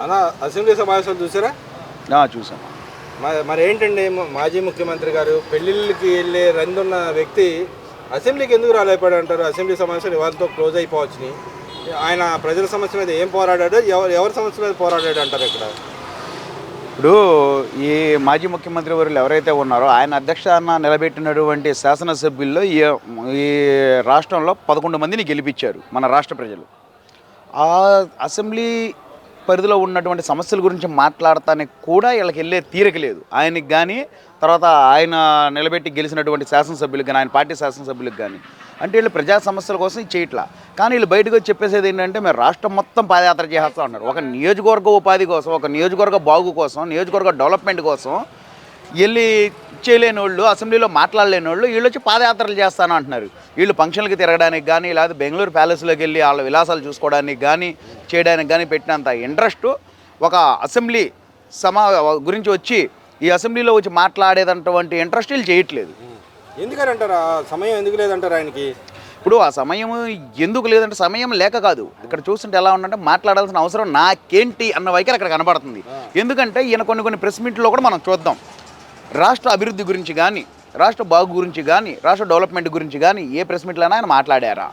అన్న అసెంబ్లీ సమావేశాలు చూసారా? చూసాను. మరి ఏంటండి, మాజీ ముఖ్యమంత్రి గారు పెళ్ళిళ్ళకి వెళ్ళే రందున్న వ్యక్తి అసెంబ్లీకి ఎందుకు రాలేకపోయాడు అంటారు? అసెంబ్లీ సమావేశాలు ఇవాళతో క్లోజ్ అయిపోవచ్చుని. ఆయన ప్రజల సమస్య మీద ఏం పోరాడాడు, ఎవరి సమస్య మీద పోరాడాడు అంటారు ఇక్కడ? ఇప్పుడు ఈ మాజీ ముఖ్యమంత్రి వర్యులు ఎవరైతే ఉన్నారో ఆయన అధ్యక్షాన నిలబెట్టినటువంటి శాసనసభ్యుల్లో ఈ రాష్ట్రంలో 11 మందిని గెలిపించారు మన రాష్ట్ర ప్రజలు. ఆ అసెంబ్లీ పరిధిలో ఉన్నటువంటి సమస్యల గురించి మాట్లాడటానికి కూడా వీళ్ళకి వెళ్ళే తీరిక లేదు ఆయనకి కానీ, తర్వాత ఆయన నిలబెట్టి గెలిచినటువంటి శాసనసభ్యులకు కానీ, ఆయన పార్టీ శాసనసభ్యులకు కానీ. అంటే వీళ్ళు ప్రజా సమస్యల కోసం చేయట్లా. కానీ వీళ్ళు బయటకు వచ్చి చెప్పేసేది ఏంటంటే మేము రాష్ట్రం మొత్తం పాదయాత్ర చేస్తూ ఉన్నారు. ఒక నియోజకవర్గ ఉపాధి కోసం, ఒక నియోజకవర్గ బాగు కోసం, నియోజకవర్గ డెవలప్మెంట్ కోసం వెళ్ళి చేయలేని వాళ్ళు, అసెంబ్లీలో మాట్లాడలేని వాళ్ళు వీళ్ళు వచ్చి పాదయాత్రలు చేస్తాను అంటున్నారు. వీళ్ళు ఫంక్షన్లకి తిరగడానికి కానీ, లేదా బెంగళూరు ప్యాలెస్లోకి వెళ్ళి వాళ్ళ విలాసాలు చూసుకోవడానికి కానీ, చేయడానికి కానీ పెట్టినంత ఇంట్రెస్ట్ ఒక అసెంబ్లీ గురించి వచ్చి ఈ అసెంబ్లీలో వచ్చి మాట్లాడేటటువంటి ఇంట్రెస్ట్ వీళ్ళు చేయట్లేదు. ఎందుకని అంటారు? ఆ సమయం ఎందుకు లేదంటారు ఆయనకి? ఇప్పుడు ఆ సమయం ఎందుకు లేదంటే సమయం లేక కాదు. ఇక్కడ చూస్తుంటే ఎలా ఉందంటే మాట్లాడాల్సిన అవసరం నాకేంటి అన్న వైఖరి అక్కడ కనబడుతుంది. ఎందుకంటే ఈయన కొన్ని ప్రెస్ మీట్లో కూడా మనం చూద్దాం. రాష్ట్ర అభివృద్ధి గురించి కానీ, రాష్ట్ర బాగు గురించి కానీ, రాష్ట్ర డెవలప్మెంట్ గురించి కానీ ఏ ప్రెస్ మీట్లైనా ఆయన మాట్లాడారా?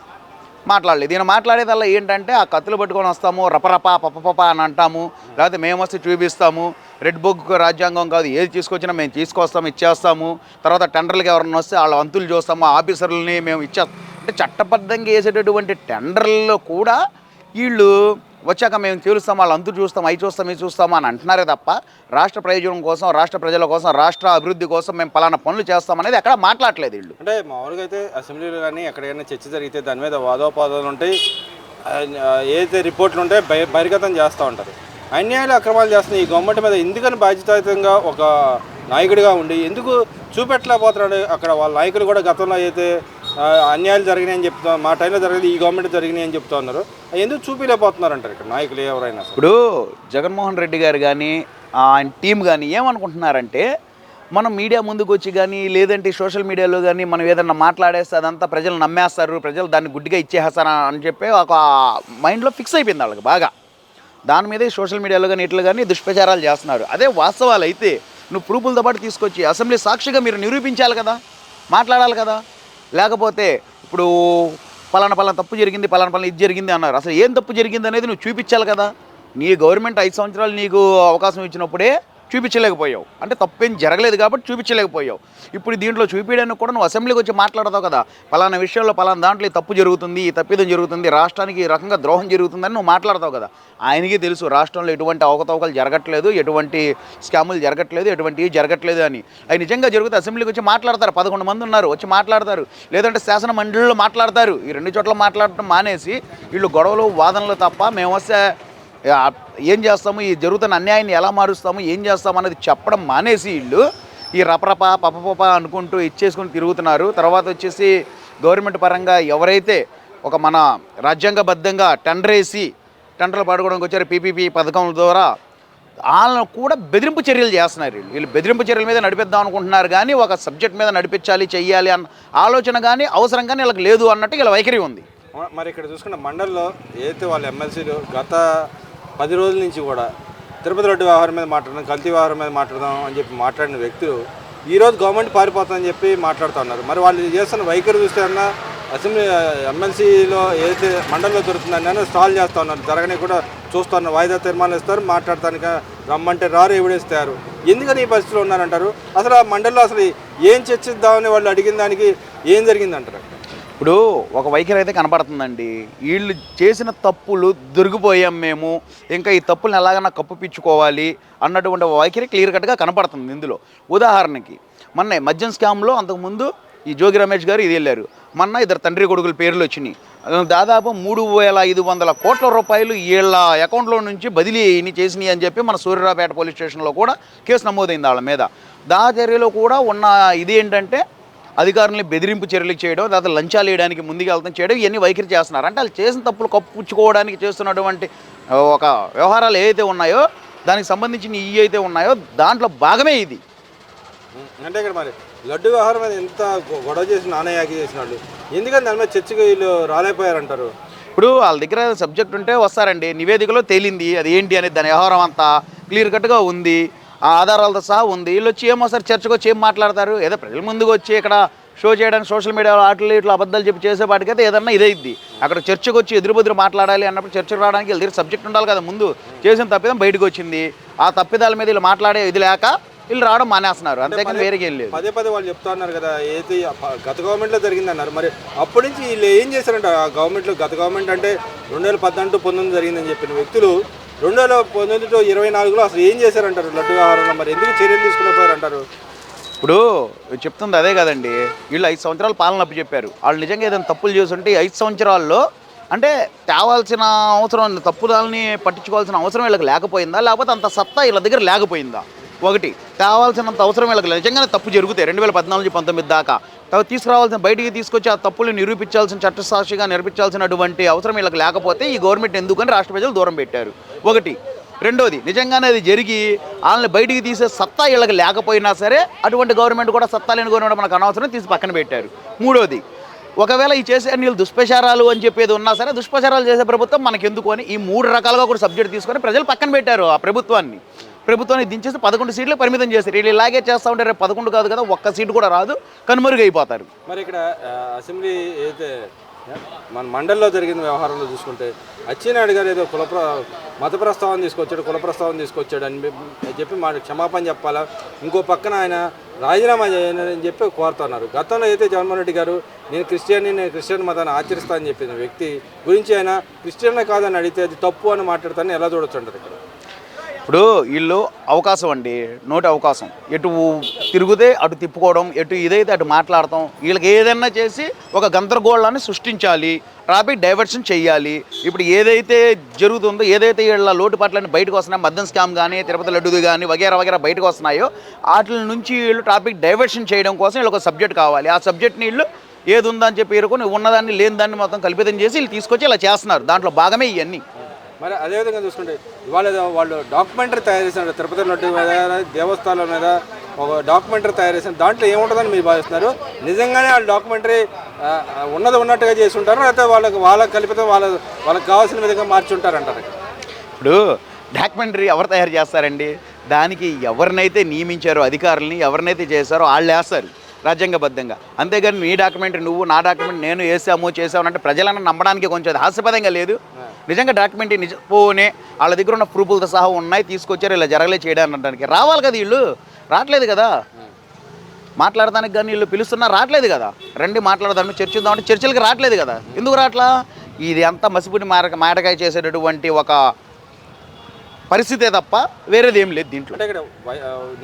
మాట్లాడలేదు. ఈయన మాట్లాడేదల్లా ఏంటంటే ఆ కత్తులు పట్టుకొని వస్తాము, రపరపా పపపప అని అంటాము, లేకపోతే మేము వస్తే చూపిస్తాము, రెడ్ బుక్ రాజ్యాంగం కాదు ఏది తీసుకొచ్చినా మేము తీసుకొస్తాము, ఇచ్చేస్తాము, తర్వాత టెండర్లకు ఎవరన్నా వస్తే వాళ్ళ వంతులు చూస్తాము, ఆఫీసర్లని మేము ఇచ్చేస్తాం. అంటే చట్టబద్ధంగా వేసేటటువంటి టెండర్లలో కూడా వీళ్ళు వచ్చాక మేము తెలుస్తాం, వాళ్ళు అంతు చూస్తాం, అవి చూస్తాం, ఇవి చూస్తాము అని అంటున్నారే తప్ప రాష్ట్ర ప్రయోజనం కోసం, రాష్ట్ర ప్రజల కోసం, రాష్ట్ర అభివృద్ధి కోసం మేము పలానా పనులు చేస్తామనేది ఎక్కడ మాట్లాడలేదు వీళ్ళు. అంటే మామూలుగా అయితే అసెంబ్లీలో కానీ ఎక్కడైనా చర్చ జరిగితే దాని మీద వాదోపాదాలు ఉంటాయి, ఏదైతే రిపోర్ట్లు ఉంటాయి బహిర్గతం చేస్తూ ఉంటారు. అన్యాయాలు అక్రమాలు చేస్తున్న ఈ గవర్నమెంట్ మీద ఎందుకని బాధ్యతాయుతంగా ఒక నాయకుడిగా ఉండి ఎందుకు చూపెట్టలేకపోతున్నాడు? అక్కడ వాళ్ళ నాయకులు కూడా గతంలో అయితే అన్యాయాలు జరిగినాయి అని చెప్తా, మా టైంలో జరిగింది, ఈ గవర్నమెంట్ జరిగినాయి అని చెప్తా ఉన్నారు. ఎందుకు చూపించలేకపోతున్నారు అంటారు ఇక్కడ నాయకులు ఎవరైనా? ఇప్పుడు జగన్మోహన్ రెడ్డి గారు కానీ ఆయన టీం కానీ ఏమనుకుంటున్నారంటే మనం మీడియా ముందుకు వచ్చి కానీ, లేదంటే సోషల్ మీడియాలో కానీ మనం ఏదన్నా మాట్లాడేస్తే అదంతా ప్రజలు నమ్మేస్తారు, ప్రజలు దాన్ని గుడ్డిగా ఇచ్చేస్తారు అని చెప్పి ఒక మైండ్లో ఫిక్స్ అయిపోయింది వాళ్ళకి బాగా. దాని మీదే సోషల్ మీడియాలో కానీ ఇట్లు కానీ దుష్ప్రచారాలు చేస్తున్నారు. అదే వాస్తవాలు అయితే నువ్వు ప్రూఫులతో పాటు తీసుకొచ్చి అసెంబ్లీ సాక్షిగా మీరు నిరూపించాలి కదా, మాట్లాడాలి కదా. లేకపోతే ఇప్పుడు పలానా తప్పు జరిగింది, పలానా ఇది జరిగింది అన్నారు. అసలు ఏం తప్పు జరిగింది అనేది నువ్వు చూపించాలి కదా. నీ గవర్నమెంట్ 5 సంవత్సరాలు నీకు అవకాశం ఇచ్చినప్పుడే చూపించలేకపోయావు. అంటే తప్పేం జరగలేదు కాబట్టి చూపించలేకపోయావు. ఇప్పుడు దీంట్లో చూపించడానికి కూడా నువ్వు అసెంబ్లీకి వచ్చి మాట్లాడతావు కదా, పలానా విషయంలో పలానా దాంట్లో ఈ తప్పు జరుగుతుంది, ఈ తప్పిదం జరుగుతుంది, రాష్ట్రానికి ఈ రకంగా ద్రోహం జరుగుతుందని నువ్వు మాట్లాడతావు కదా. ఆయనకి తెలుసు రాష్ట్రంలో ఎటువంటి అవకతవకలు జరగట్లేదు, ఎటువంటి స్కాములు జరగట్లేదు, ఎటువంటివి జరగట్లేదు అని. అవి నిజంగా జరిగితే అసెంబ్లీకి వచ్చి మాట్లాడతారు. 11 మంది ఉన్నారు, వచ్చి మాట్లాడతారు. లేదంటే శాసన మండలిలో మాట్లాడతారు. ఈ 2 చోట్ల మాట్లాడటం మానేసి వీళ్ళు గొడవలు వాదనలు తప్ప మేము వస్తే ఏం చేస్తాము, ఈ జరుగుతున్న అన్యాయాన్ని ఎలా మారుస్తాము, ఏం చేస్తాము అనేది చెప్పడం మానేసి వీళ్ళు ఈ రపరప పపపప అనుకుంటూ ఇచ్చేసుకుని తిరుగుతున్నారు. తర్వాత వచ్చేసి గవర్నమెంట్ పరంగా ఎవరైతే ఒక మన రాజ్యాంగబద్ధంగా టెండర్లు పడుకోవడానికి వచ్చారు పీపీపీ పథకం ద్వారా, వాళ్ళను కూడా బెదిరింపు చర్యలు చేస్తున్నారు. వీళ్ళు బెదిరింపు చర్యల మీద నడిపిద్దాం అనుకుంటున్నారు కానీ ఒక సబ్జెక్ట్ మీద నడిపించాలి, చెయ్యాలి అన్న ఆలోచన కానీ అవసరం కానీ వీళ్ళకి లేదు అన్నట్టు వీళ్ళ వైఖరి ఉంది. మరి ఇక్కడ చూసుకున్న మండలిలో ఏదైతే వాళ్ళ ఎమ్మెల్సీలు గత 10 రోజుల నుంచి కూడా తిరుపతి రెడ్డి వ్యవహారం మీద మాట్లాడదాం, కల్తీ వ్యవహారం మీద మాట్లాడదాం అని చెప్పి మాట్లాడిన వ్యక్తులు ఈరోజు గవర్నమెంట్ పారిపోతుందని చెప్పి మాట్లాడుతూ ఉన్నారు. మరి వాళ్ళు చేస్తున్న వైఖరి చూస్తే అన్న అసెంబ్లీ ఎమ్మెల్సీలో ఏదైతే మండలిలో దొరుకుతుందని స్టాల్ చేస్తూ ఉన్నారు. జరగని కూడా చూస్తూ ఉన్నారు. వాయిదా తీర్మానం ఇస్తారు, మాట్లాడటానికి రమ్మంటే రారు, ఎవిడేస్తారు. ఎందుకని ఈ పరిస్థితిలో ఉన్నారంటారు? అసలు ఆ మండలిలో అసలు ఏం చర్చిద్దామని వాళ్ళు అడిగిన దానికి ఏం జరిగిందంటారు? ఇప్పుడు ఒక వైఖరి అయితే కనపడుతుందండి. వీళ్ళు చేసిన తప్పులు దొరికిపోయాం మేము, ఇంకా ఈ తప్పులను ఎలాగైనా కప్పుపిచ్చుకోవాలి అన్నటువంటి వైఖరి క్లియర్ కట్గా కనపడుతుంది ఇందులో. ఉదాహరణకి మొన్న మద్యం స్కామ్లో అంతకుముందు ఈ జోగి రమేష్ గారు ఇది వెళ్ళారు. మొన్న 2 తండ్రి కొడుకుల పేర్లు వచ్చినాయి. దాదాపు 3,500 కోట్ల రూపాయలు వీళ్ళ అకౌంట్లో నుంచి బదిలీ చేసినాయి అని చెప్పి మన సూర్యారావుపేట పోలీస్ స్టేషన్లో కూడా కేసు నమోదైంది వాళ్ళ మీద. చర్యలో కూడా ఉన్న ఇది ఏంటంటే అధికారులని బెదిరింపు చర్యలు చేయడం, లేదా లంచాలు వేయడానికి ముందుకు వెళ్తాం చేయడం, ఇవన్నీ వైఖరి చేస్తున్నారు. అంటే వాళ్ళు చేసిన తప్పులు కప్పుచ్చుకోవడానికి చేస్తున్నటువంటి ఒక వ్యవహారాలు ఏవైతే ఉన్నాయో దానికి సంబంధించిన ఇవి అయితే ఉన్నాయో దాంట్లో భాగమే ఇది. అంటే ఇక్కడ మరి లడ్డు వ్యవహారం మీద ఎంత గొడవ చేసి నానయాగి చేసిన వాళ్ళు ఎందుకని దాని మీద చర్చకు వీళ్ళు రాలేకపోయారంటారు? ఇప్పుడు వాళ్ళ దగ్గర సబ్జెక్ట్ ఉంటే వస్తారండి. నివేదికలో తేలింది అది ఏంటి అనేది, దాని వ్యవహారం అంతా క్లియర్ కట్గా ఉంది, ఆ ఆధారాలతో సహా ఉంది. వీళ్ళు వచ్చి ఏమో సార్ చర్చకు వచ్చి ఏం మాట్లాడతారు? ఏదో ప్రజల ముందుకు వచ్చి ఇక్కడ షో చేయడానికి సోషల్ మీడియాలో ఆటలు ఇట్లా అబద్ధాలు చెప్పి చేసేపాటికైతే ఏదన్నా ఇదైద్ది. అక్కడ చర్చకు వచ్చి ఎదురుబెదురు మాట్లాడాలి అన్నప్పుడు చర్చకు రావడానికి వీళ్ళ దగ్గర సబ్జెక్ట్ ఉండాలి కదా. ముందు చేసిన తప్పిదం బయటకు వచ్చింది, ఆ తప్పిదాల మీద వీళ్ళు మాట్లాడే ఇది లేక వీళ్ళు రావడం మానేస్తున్నారు, అంతేకాని వేరేకి ఏం లేదు. పదే పదే వాళ్ళు చెప్తా ఉన్నారు కదా ఏది గత గవర్నమెంట్లో జరిగిందన్నారు. మరి అప్పటి నుంచి వీళ్ళు ఏం చేశారంట ఆ గవర్నమెంట్లో? గత గవర్నమెంట్ అంటే 2018-19 జరిగిందని చెప్పిన వ్యక్తులు 2019-24లో అసలు ఏం చేశారంటారు లడ్డు వ్యవహారంలో? మరి ఎందుకు చర్యలు తీసుకునేపోయారంటారు? ఇప్పుడు చెప్తుంది అదే కదండి. వీళ్ళు 5 సంవత్సరాలు పాలన అప్పు చెప్పారు. వాళ్ళు నిజంగా ఏదైనా తప్పులు చేస్తుంటే 5 సంవత్సరాల్లో అంటే తేవాల్సిన అవసరం, తప్పుదాలని పట్టించుకోవాల్సిన అవసరం వీళ్ళకి లేకపోయిందా, లేకపోతే అంత సత్తా వీళ్ళ దగ్గర లేకపోయిందా? ఒకటి, తేవాల్సినంత అవసరం వీళ్ళకి నిజంగానే తప్పు జరుగుతాయి 2014-19 దాకా తీసుకురావాల్సిన, బయటికి తీసుకొచ్చి ఆ తప్పులు నిరూపించాల్సిన, చట్టసాక్షిగా నిరూపించాల్సినటువంటి అవసరం వీళ్ళకి లేకపోతే ఈ గవర్నమెంట్ ఎందుకని రాష్ట్ర ప్రజలు దూరం పెట్టారు. ఒకటి. రెండోది, నిజంగానే అది జరిగి వాళ్ళని బయటికి తీసే సత్తా వీళ్ళకి లేకపోయినా సరే అటువంటి గవర్నమెంట్ కూడా, సత్తా లేని గవర్నమెంట్ మనకు అనవసరం తీసి పక్కన పెట్టారు. మూడోది, ఒకవేళ ఈ చేసే వీళ్ళు దుష్ప్రచారాలు అని చెప్పేది ఉన్నా సరే దుష్ప్రచారాలు చేసే ప్రభుత్వం మనకెందుకు అని ఈ 3 రకాలుగా కూడా సబ్జెక్ట్ తీసుకొని ప్రజలు పక్కన పెట్టారు ఆ ప్రభుత్వాన్ని దించేసి 11 సీట్లు పరిమితం చేశారు. వీళ్ళు ఇలాగే చేస్తూ ఉంటే రేపు 11 కాదు కదా, ఒక్క సీటు కూడా రాదు, కనుమరుగైపోతారు. మరి ఇక్కడ అసెంబ్లీ అయితే మన మండలిలో జరిగిన వ్యవహారంలో చూసుకుంటే అచ్చెన్నాయుడు గారు ఏదో మత ప్రస్తావన తీసుకొచ్చాడు, కుల ప్రస్తావన తీసుకొచ్చాడు అని చెప్పి క్షమాపణ చెప్పాలా, ఇంకో పక్కన ఆయన రాజీనామా చేయాలని చెప్పి కోరుతున్నారు. గతంలో అయితే జగన్మోహన్ రెడ్డి గారు నేను క్రిస్టియన్ మతాన్ని ఆచరిస్తా అని చెప్పిన వ్యక్తి గురించి ఆయన క్రిస్టియన్ కాదని అడిగితే అది తప్పు అని మాట్లాడతానని ఎలా చూడొచ్చు అంటారు ఇక్కడ? ఇప్పుడు వీళ్ళు అవకాశం అండి, నోటి అవకాశం, ఎటు తిరుగుతే అటు తిప్పుకోవడం, ఎటు ఇదైతే అటు మాట్లాడటం, వీళ్ళకి ఏదైనా చేసి ఒక గందరగోళాన్ని సృష్టించాలి, ట్రాఫిక్ డైవర్షన్ చేయాలి. ఇప్పుడు ఏదైతే జరుగుతుందో, ఏదైతే వీళ్ళ లోటుపాట్లన్నీ బయటకు వస్తున్నాయో, మద్యం స్కామ్ కానీ, తిరుపతి లడ్డుది కానీ వగేరా బయటకు వస్తున్నాయో, వాటి నుంచి వీళ్ళు ట్రాఫిక్ డైవర్షన్ చేయడం కోసం వీళ్ళు ఒక సబ్జెక్ట్ కావాలి. ఆ సబ్జెక్ట్ని వీళ్ళు ఏది ఉందని చెప్పి ఎరుకొని ఉన్నదాన్ని లేని దాన్ని మొత్తం కల్పితం చేసి వీళ్ళు తీసుకొచ్చి ఇలా చేస్తున్నారు. దాంట్లో భాగమే ఇవన్నీ. మరి అదేవిధంగా చూసుకుంటే ఇవాళ వాళ్ళు డాక్యుమెంటరీ తయారు చేసినారు, తిరుపతి లడ్డు మీద, దేవస్థానాల మీద ఒక డాక్యుమెంటరీ తయారు చేసిన దాంట్లో ఏముంటుందని మీరు భావిస్తున్నారు? నిజంగానే వాళ్ళు డాక్యుమెంటరీ ఉన్నట్టుగా చేసి ఉంటారు, లేకపోతే వాళ్ళకి కల్పితం వాళ్ళకి కావాల్సిన విధంగా మార్చి ఉంటారంటారు? ఇప్పుడు డాక్యుమెంటరీ ఎవరు తయారు చేస్తారండి? దానికి ఎవరినైతే నియమించారో అధికారులని, ఎవరినైతే చేశారో వాళ్ళు వేస్తారు రాజ్యాంగబద్ధంగా. అంతేగాని నీ డాక్యుమెంటరీ నువ్వు, నా డాక్యుమెంట్ నేను చేసాము అంటే ప్రజలను నమ్మడానికి కొంచెం హాస్యపదంగా లేదు. నిజంగా డాక్యుమెంటరీ పోనే వాళ్ళ దగ్గర ఉన్న ప్రూఫ్లతో సహా ఉన్నాయి, తీసుకొచ్చారు, ఇలా జరగలే చేయడానికి అనడానికి రావాలి కదా. వీళ్ళు రావట్లేదు కదా, మాట్లాడడానికి కానీ వీళ్ళు పిలుస్తున్నా రావట్లేదు కదా. రండి మాట్లాడదాం, చర్చిద్దామంటే చర్చలకి రావట్లేదు కదా. ఎందుకు రావట్లా? ఇది అంతా మసిపుని మాటకాయ చేసేటటువంటి ఒక పరిస్థితే తప్ప వేరేది ఏం లేదు దీంట్లో. అంటే ఇక్కడ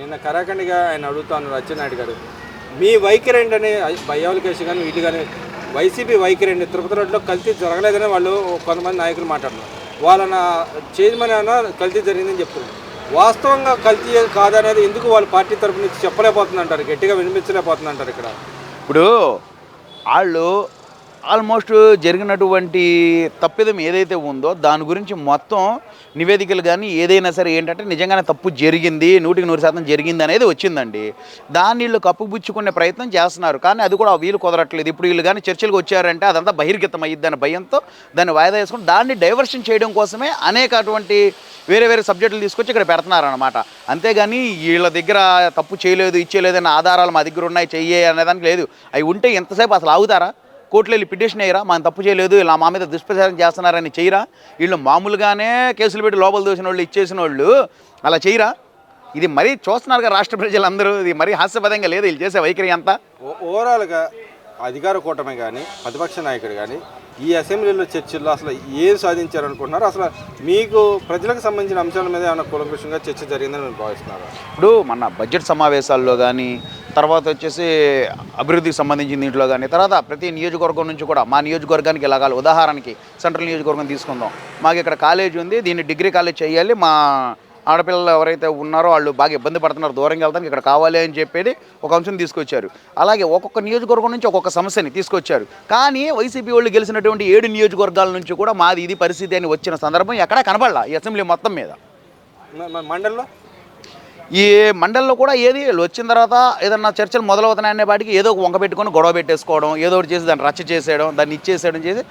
నిన్న కరాఖండిగా ఆయన అడుగుతాను అచ్చెన్నాయుడు గారు, మీ వైఖరి ఏంటని బయ్యావుల కేసు కానీ వీళ్ళు కానీ వైసీపీ వైఖరి ఏంటి? తిరుపతి రోడ్లో కల్తీ జరగలేదని వాళ్ళు కొంతమంది నాయకులు మాట్లాడుతున్నారు. వాళ్ళ చైర్మన్ అయినా కల్తీ జరిగిందని చెప్తున్నారు. వాస్తవంగా కల్తీ కాదనేది ఎందుకు వాళ్ళ పార్టీ తరఫు నుంచి చెప్పలేకపోతుందంటారు, గట్టిగా వినిపించలేకపోతుందంటారు? ఇక్కడ ఇప్పుడు వాళ్ళు ఆల్మోస్ట్ జరిగినటువంటి తప్పిదం ఏదైతే ఉందో దాని గురించి మొత్తం నివేదికలు కానీ ఏదైనా సరే ఏంటంటే నిజంగానే తప్పు జరిగింది, 100% జరిగింది అనేది వచ్చిందండి. దాన్ని వీళ్ళు కప్పుపుచ్చుకునే ప్రయత్నం చేస్తున్నారు, కానీ అది కూడా వీళ్ళు కుదరట్లేదు. ఇప్పుడు వీళ్ళు కానీ చర్చలకు వచ్చారంటే అదంతా బహిర్గతం అయ్యిద్దని భయంతో దాన్ని వాయిదా వేసుకుని దాన్ని డైవర్షన్ చేయడం కోసమే అనేక అటువంటి వేరే సబ్జెక్టులు తీసుకొచ్చి ఇక్కడ పెడుతున్నారనమాట. అంతేగాని వీళ్ళ దగ్గర తప్పు చేయలేదు, ఇచ్చేయలేదన్న ఆధారాలు మా దగ్గర ఉన్నాయి, చెయ్యే అనేదానికి లేదు. అవి ఉంటే ఎంతసేపు అసలు ఆగుతారా? కోర్టులో వెళ్ళి పిటిషన్ అయ్యారా, మనం తప్పు చేయలేదు, ఇలా మా మీద దుష్ప్రచారం చేస్తున్నారని చేయరా? వీళ్ళు మామూలుగానే కేసులు పెట్టి లోపల దోసిన వాళ్ళు, ఇచ్చేసిన వాళ్ళు అలా చేయరా? ఇది మరీ చూస్తున్నారుగా రాష్ట్ర ప్రజలందరూ, ఇది మరీ హాస్యపదంగా లేదు వీళ్ళు చేసే వైఖరి అంతా. ఓవరాల్గా అధికార కూటమి కానీ ప్రతిపక్ష నాయకుడు కానీ ఈ అసెంబ్లీలో చర్చల్లో అసలు ఏం సాధించారనుకుంటున్నారు? అసలు మీకు ప్రజలకు సంబంధించిన అంశాల మీద ఏమైనా కూలంకషంగా చర్చ జరిగిందని మీరు భావిస్తున్నారు? ఇప్పుడు మన బడ్జెట్ సమావేశాల్లో కానీ, తర్వాత వచ్చేసి అభివృద్ధికి సంబంధించిన దీంట్లో కానీ, తర్వాత ప్రతి నియోజకవర్గం నుంచి కూడా మా నియోజకవర్గానికి ఎలాగాలి, ఉదాహరణకి సెంట్రల్ నియోజకవర్గం తీసుకుందాం. మాకు ఇక్కడ కాలేజ్ ఉంది, దీన్ని డిగ్రీ కాలేజ్ చేయాలి, మా ఆడపిల్లలు ఎవరైతే ఉన్నారో వాళ్ళు బాగా ఇబ్బంది పడుతున్నారు, దూరంగా వెళ్తానికి ఇక్కడ కావాలి అని చెప్పేది ఒక అంశం తీసుకొచ్చారు. అలాగే ఒక్కొక్క నియోజకవర్గం నుంచి ఒక్కొక్క సమస్యని తీసుకొచ్చారు. కానీ వైసీపీ వాళ్ళు గెలిచినటువంటి 7 నియోజకవర్గాల నుంచి కూడా మాది ఇది పరిస్థితి అని వచ్చిన సందర్భం ఎక్కడా కనపడలా ఈ అసెంబ్లీ మొత్తం మీద. మండలిలో ఈ మండలిలో కూడా ఏది వీళ్ళు వచ్చిన తర్వాత ఏదన్నా చర్చలు మొదలవుతున్నాయనే వాటికి ఏదో ఒక వంక పెట్టుకొని గొడవ పెట్టేసుకోవడం, ఏదో ఒకటి చేసి దాన్ని రచ్చ చేసేయడం, దాన్ని ఇచ్చేసేయడం చేసి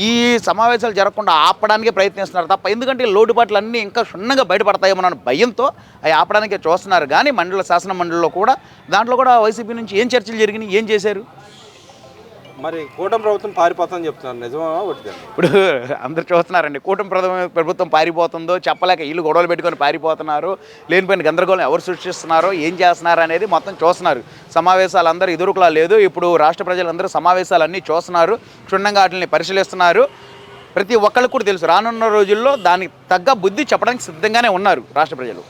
ఈ సమావేశాలు జరగకుండా ఆపడానికే ప్రయత్నిస్తున్నారు తప్ప, ఎందుకంటే లోటుపాట్లు అన్నీ ఇంకా క్షుణ్ణంగా బయటపడతాయేమో అన్న భయంతో అవి ఆపడానికే చూస్తున్నారు. కానీ శాసన మండలిలో కూడా దాంట్లో కూడా వైసీపీ నుంచి ఏం చర్చలు జరిగినాయి, ఏం చేశారు? మరి కూటమి ప్రభుత్వం పారిపోతుందని చెప్తున్నారు, నిజమా ఒకటి? ఇప్పుడు అందరు చూస్తున్నారండి, కూటమి ప్రభుత్వం పారిపోతుందో చెప్పలేక వీళ్ళు గొడవలు పెట్టుకొని పారిపోతున్నారు, లేనిపోయిన గందరగోళం ఎవరు సృష్టిస్తున్నారో ఏం చేస్తున్నారు అనేది మొత్తం చూస్తున్నారు. సమావేశాలు అందరూ ఎదురుకులా లేదు, ఇప్పుడు రాష్ట్ర ప్రజలందరూ సమావేశాలన్నీ చూస్తున్నారు, క్షుణ్ణంగా వాటిని పరిశీలిస్తున్నారు. ప్రతి ఒక్కరికి కూడా తెలుసు రానున్న రోజుల్లో దానికి తగ్గ బుద్ధి చెప్పడానికి సిద్ధంగానే ఉన్నారు రాష్ట్ర ప్రజలు.